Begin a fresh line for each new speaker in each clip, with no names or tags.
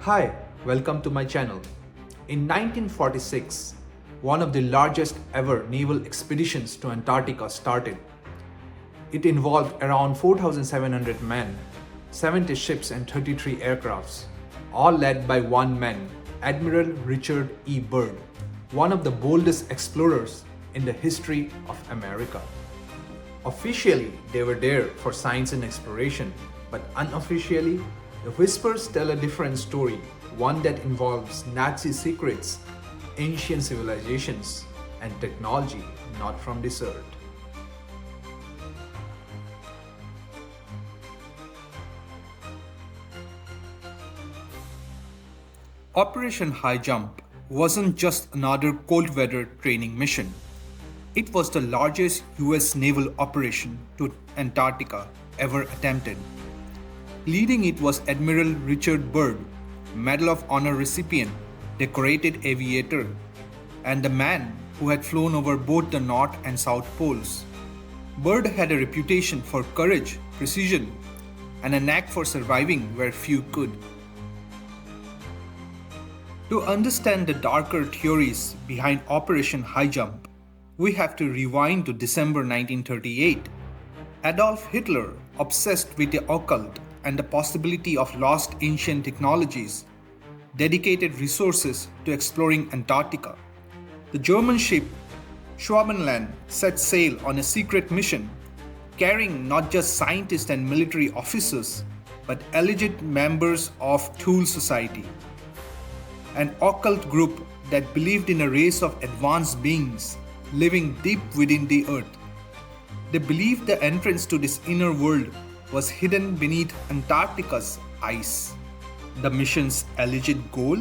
Hi, welcome to my channel. In 1946, one of the largest ever naval expeditions to Antarctica started. It involved around 4,700 men, 70 ships and 33 aircrafts, all led by one man, Admiral Richard E. Byrd, one of the boldest explorers in the history of America. Officially, they were there for science and exploration, but unofficially, the whispers tell a different story, one that involves Nazi secrets, ancient civilizations, and technology not from this earth. Operation Highjump wasn't just another cold weather training mission. It was the largest US naval operation to Antarctica ever attempted. Leading it was Admiral Richard Byrd, Medal of Honor recipient, decorated aviator, and the man who had flown over both the North and South Poles. Byrd had a reputation for courage, precision, and a knack for surviving where few could. To understand the darker theories behind Operation Highjump, we have to rewind to December 1938. Adolf Hitler, obsessed with the occult and the possibility of lost ancient technologies, dedicated resources to exploring Antarctica. The German ship Schwabenland set sail on a secret mission, carrying not just scientists and military officers, but alleged members of Thule Society, an occult group that believed in a race of advanced beings living deep within the earth. They believed the entrance to this inner world was hidden beneath Antarctica's ice. The mission's alleged goal?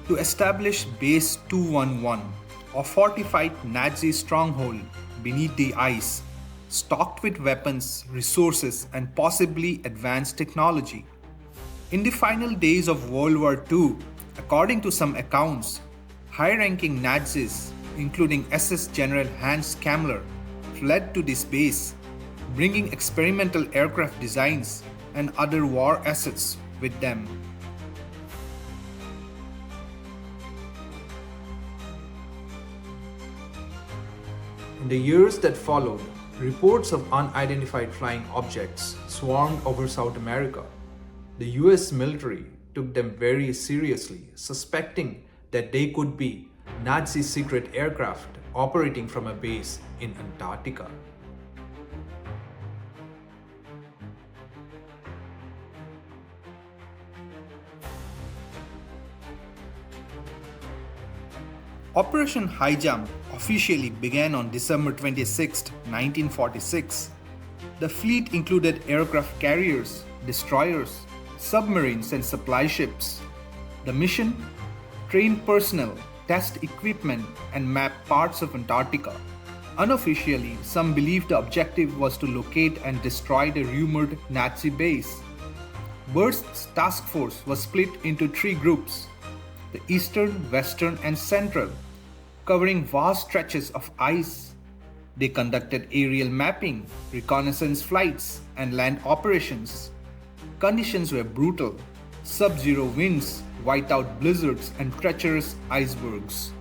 To establish Base 211, a fortified Nazi stronghold beneath the ice, stocked with weapons, resources, and possibly advanced technology. In the final days of World War II, according to some accounts, high-ranking Nazis, including SS General Hans Kammler, fled to this base, bringing experimental aircraft designs and other war assets with them. In the years that followed, reports of unidentified flying objects swarmed over South America. The US military took them very seriously, suspecting that they could be Nazi secret aircraft operating from a base in Antarctica. Operation Highjump officially began on December 26, 1946. The fleet included aircraft carriers, destroyers, submarines, and supply ships. The mission? Train personnel, test equipment, and map parts of Antarctica. Unofficially, some believed the objective was to locate and destroy the rumored Nazi base. Byrd's task force was split into three groups: the Eastern, Western, and Central, covering vast stretches of ice. They conducted aerial mapping, reconnaissance flights, and land operations. Conditions were brutal: sub-zero winds, whiteout blizzards, and treacherous icebergs.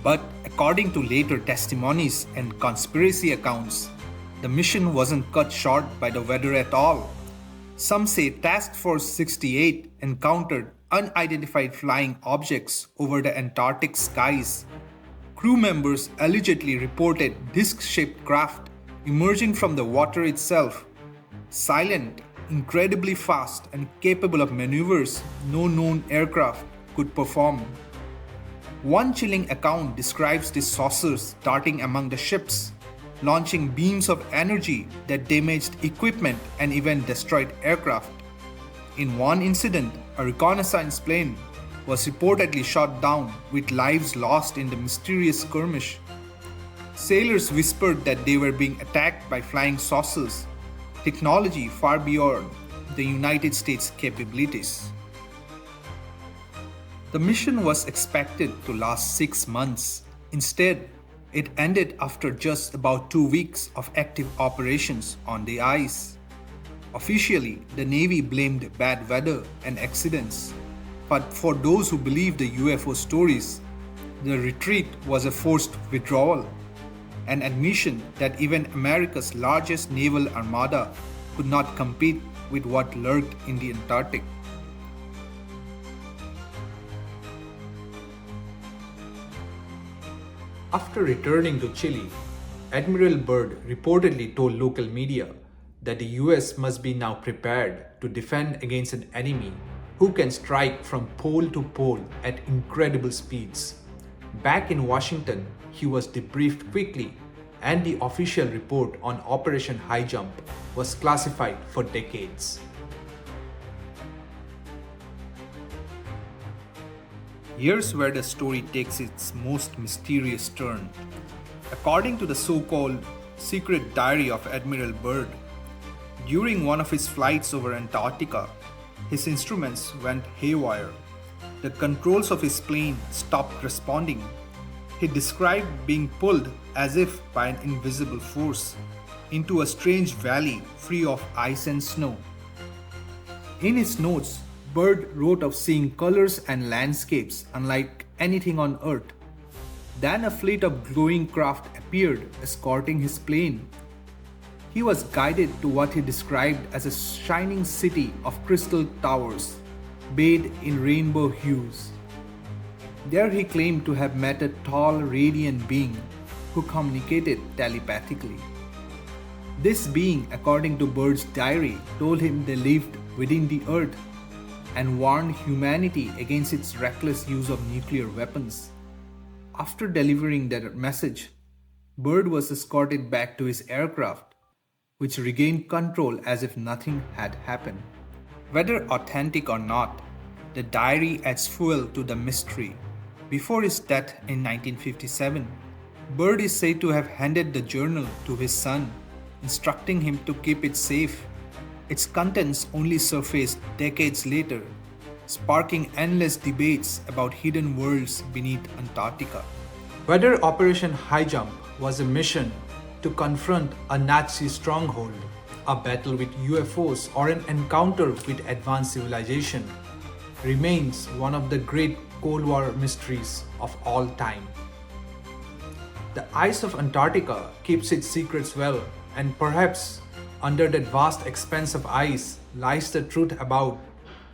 But according to later testimonies and conspiracy accounts, the mission wasn't cut short by the weather at all. Some say Task Force 68 encountered unidentified flying objects over the Antarctic skies. Crew members allegedly reported disc-shaped craft emerging from the water itself, silent, incredibly fast, and capable of maneuvers no known aircraft could perform. One chilling account describes these saucers darting among the ships, launching beams of energy that damaged equipment and even destroyed aircraft. In one incident, a reconnaissance plane was reportedly shot down with lives lost in the mysterious skirmish. Sailors whispered that they were being attacked by flying saucers, technology far beyond the United States' capabilities. The mission was expected to last 6 months. Instead, it ended after just about 2 weeks of active operations on the ice. Officially, the Navy blamed bad weather and accidents. But for those who believe the UFO stories, the retreat was a forced withdrawal, an admission that even America's largest naval armada could not compete with what lurked in the Antarctic. After returning to Chile, Admiral Byrd reportedly told local media that the US must be now prepared to defend against an enemy who can strike from pole to pole at incredible speeds. Back in Washington, he was debriefed quickly, and the official report on Operation Highjump was classified for decades. Here's where the story takes its most mysterious turn. According to the so-called secret diary of Admiral Byrd, during one of his flights over Antarctica, his instruments went haywire. The controls of his plane stopped responding. He described being pulled as if by an invisible force into a strange valley free of ice and snow. In his notes, Byrd wrote of seeing colors and landscapes unlike anything on Earth. Then a fleet of glowing craft appeared, escorting his plane. He was guided to what he described as a shining city of crystal towers, bathed in rainbow hues. There he claimed to have met a tall, radiant being who communicated telepathically. This being, according to Byrd's diary, told him they lived within the Earth and warned humanity against its reckless use of nuclear weapons. After delivering that message, Byrd was escorted back to his aircraft, which regained control as if nothing had happened. Whether authentic or not, the diary adds fuel to the mystery. Before his death in 1957, Byrd is said to have handed the journal to his son, instructing him to keep it safe. Its contents only surfaced decades later, sparking endless debates about hidden worlds beneath Antarctica. Whether Operation Highjump was a mission to confront a Nazi stronghold, a battle with UFOs, or an encounter with advanced civilization remains one of the great Cold War mysteries of all time. The ice of Antarctica keeps its secrets well, and perhaps under that vast expanse of ice lies the truth about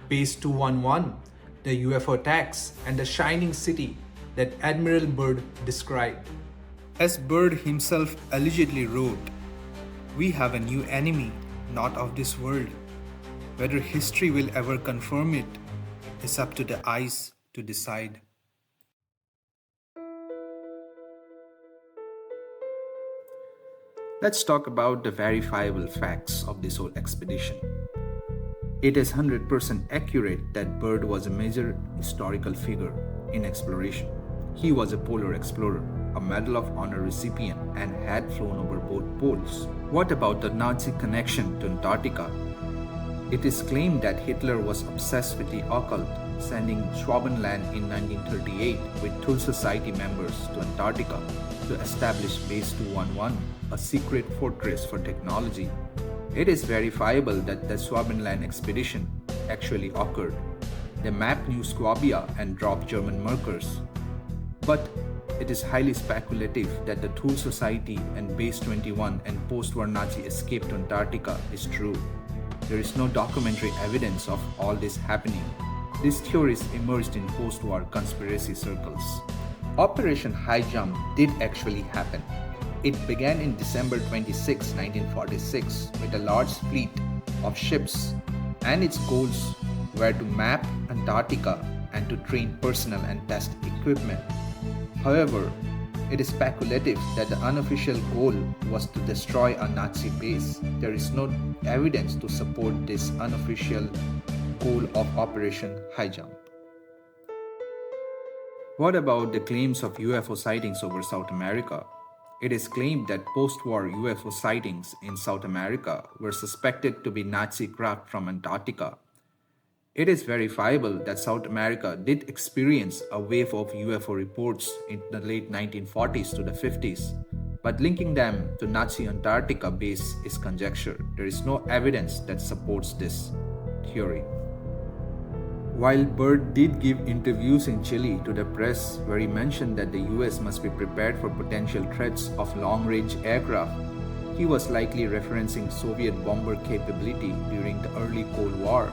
Base 211, the UFO attacks, and the shining city that Admiral Byrd described. As Byrd himself allegedly wrote, "We have a new enemy, not of this world. Whether history will ever confirm it is up to the ice to decide." Let's talk about the verifiable facts of this whole expedition. It is 100% accurate that Byrd was a major historical figure in exploration. He was a polar explorer, a Medal of Honor recipient, and had flown over both poles. What about the Nazi connection to Antarctica? It is claimed that Hitler was obsessed with the occult, sending Schwabenland in 1938 with Thule Society members to Antarctica to establish Base 211, a secret fortress for technology. It is verifiable that the Schwabenland expedition actually occurred. They mapped New Swabia and dropped German markers. But it is highly speculative that the Thule Society and Base 21 and post-war Nazi escape to Antarctica is true. There is no documentary evidence of all this happening. These theories emerged in post-war conspiracy circles. Operation Highjump did actually happen. It began in December 26, 1946 with a large fleet of ships, and its goals were to map Antarctica and to train personnel and test equipment. However, it is speculative that the unofficial goal was to destroy a Nazi base. There is no evidence to support this unofficial goal of Operation Highjump. What about the claims of UFO sightings over South America? It is claimed that post-war UFO sightings in South America were suspected to be Nazi craft from Antarctica. It is verifiable that South America did experience a wave of UFO reports in the late 1940s to the 50s, but linking them to Nazi Antarctica base is conjecture. There is no evidence that supports this theory. While Byrd did give interviews in Chile to the press where he mentioned that the US must be prepared for potential threats of long-range aircraft, he was likely referencing Soviet bomber capability during the early Cold War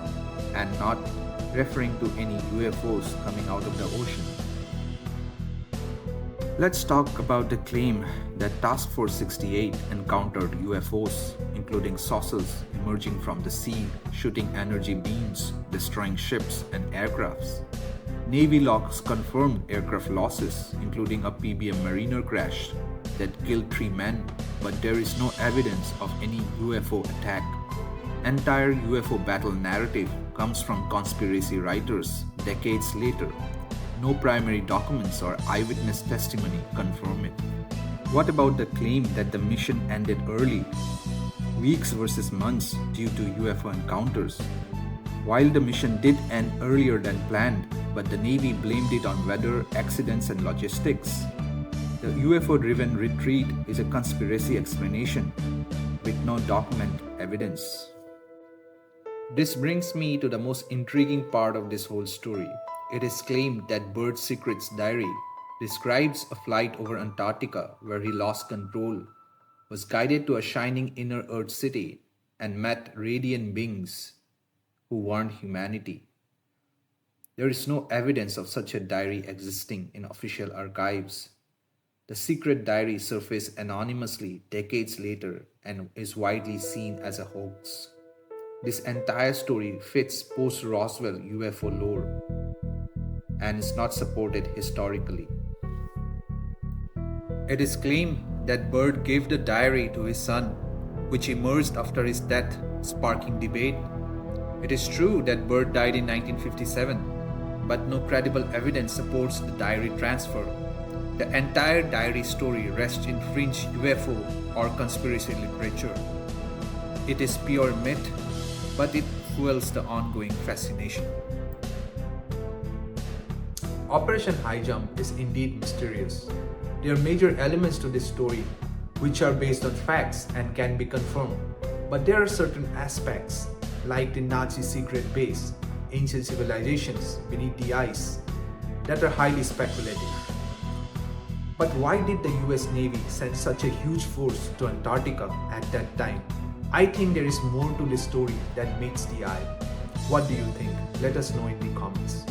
and not referring to any UFOs coming out of the ocean. Let's talk about the claim that Task Force 68 encountered UFOs, including saucers emerging from the sea, shooting energy beams, destroying ships and aircrafts. Navy logs confirmed aircraft losses, including a PBM Mariner crash that killed 3 men, but there is no evidence of any UFO attack. Entire UFO battle narrative comes from conspiracy writers decades later. No primary documents or eyewitness testimony confirm it. What about the claim that the mission ended early, weeks versus months due to UFO encounters? While the mission did end earlier than planned, but the Navy blamed it on weather, accidents, and logistics, the UFO-driven retreat is a conspiracy explanation with no document evidence. This brings me to the most intriguing part of this whole story. It is claimed that Byrd's Secret's diary describes a flight over Antarctica where he lost control, was guided to a shining inner Earth city, and met radiant beings who warned humanity. There is no evidence of such a diary existing in official archives. The secret diary surfaced anonymously decades later and is widely seen as a hoax. This entire story fits post-Roswell UFO lore and is not supported historically. It is claimed that Byrd gave the diary to his son, which emerged after his death, sparking debate. It is true that Byrd died in 1957, but no credible evidence supports the diary transfer. The entire diary story rests in fringe UFO or conspiracy literature. It is pure myth, but it fuels the ongoing fascination. Operation Highjump is indeed mysterious. There are major elements to this story which are based on facts and can be confirmed, but there are certain aspects like the Nazi secret base, ancient civilizations beneath the ice that are highly speculative. But why did the US Navy send such a huge force to Antarctica at that time? I think there is more to this story than meets the eye. What do you think? Let us know in the comments.